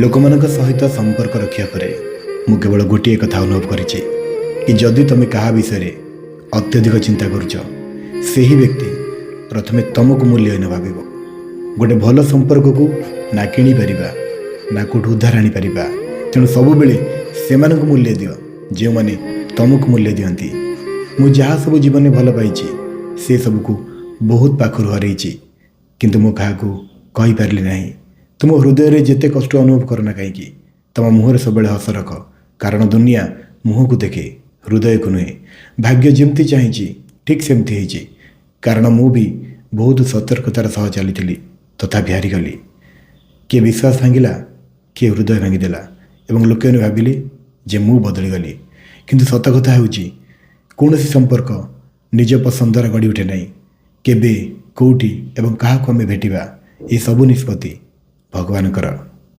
ଲୋକମାନଙ୍କ ସହିତ ସମ୍ପର୍କ ରଖିବା ପରେ ମୁଁ କେବଳ ଗୋଟିଏ କଥା ଅନୁଭବ କରିଛି କି ଯଦି ତୁମେ କାହା ବିଷୟରେ ଅତ୍ୟଧିକ ଚିନ୍ତା କରୁଛ, ସେହି ବ୍ୟକ୍ତି ପ୍ରଥମେ ତୁମକୁ ମୂଲ୍ୟହୀନ ଭାବିବ। ଗୋଟେ ଭଲ ସମ୍ପର୍କକୁ ନା କିଣିପାରିବା, ନା କେଉଁଠୁ ଉଦ୍ଧାର ଆଣିପାରିବା। ତେଣୁ ସବୁବେଳେ ସେମାନଙ୍କୁ ମୂଲ୍ୟ ଦିଅ ଯେଉଁମାନେ ତୁମକୁ ମୂଲ୍ୟ ଦିଅନ୍ତି। ମୁଁ ଯାହା ସବୁ ଜୀବନରେ ଭଲ ପାଇଛି ସେ ସବୁକୁ ବହୁତ ପାଖରୁ ହରେଇଛି, କିନ୍ତୁ ମୁଁ କାହାକୁ କହିପାରିଲି ନାହିଁ। ତୁମ ହୃଦୟରେ ଯେତେ କଷ୍ଟ ଅନୁଭବ କର ନା କାହିଁକି, ତୁମ ମୁହଁରେ ସବୁବେଳେ ହସ ରଖ, କାରଣ ଦୁନିଆ ମୁହଁକୁ ଦେଖେ, ହୃଦୟକୁ ନୁହେଁ। ଭାଗ୍ୟ ଯେମିତି ଚାହିଁଛି ଠିକ୍ ସେମିତି ହେଇଛି, କାରଣ ମୁଁ ବି ବହୁତ ସତର୍କତାର ସହ ଚାଲିଥିଲି, ତଥାପି ହାରିଗଲି। କିଏ ବିଶ୍ୱାସ ଭାଙ୍ଗିଲା, କିଏ ହୃଦୟ ଭାଙ୍ଗିଦେଲା ଏବଂ ଲୋକମାନେ ଭାବିଲେ ଯେ ମୁଁ ବଦଳିଗଲି। କିନ୍ତୁ ସତ କଥା ହେଉଛି କୌଣସି ସମ୍ପର୍କ ନିଜ ପସନ୍ଦର ଗଢ଼ି ଉଠେ ନାହିଁ। କେବେ, କେଉଁଠି ଏବଂ କାହାକୁ ଆମେ ଭେଟିବା, ଏସବୁ ନିଷ୍ପତ୍ତି ଭଗବାନଙ୍କର।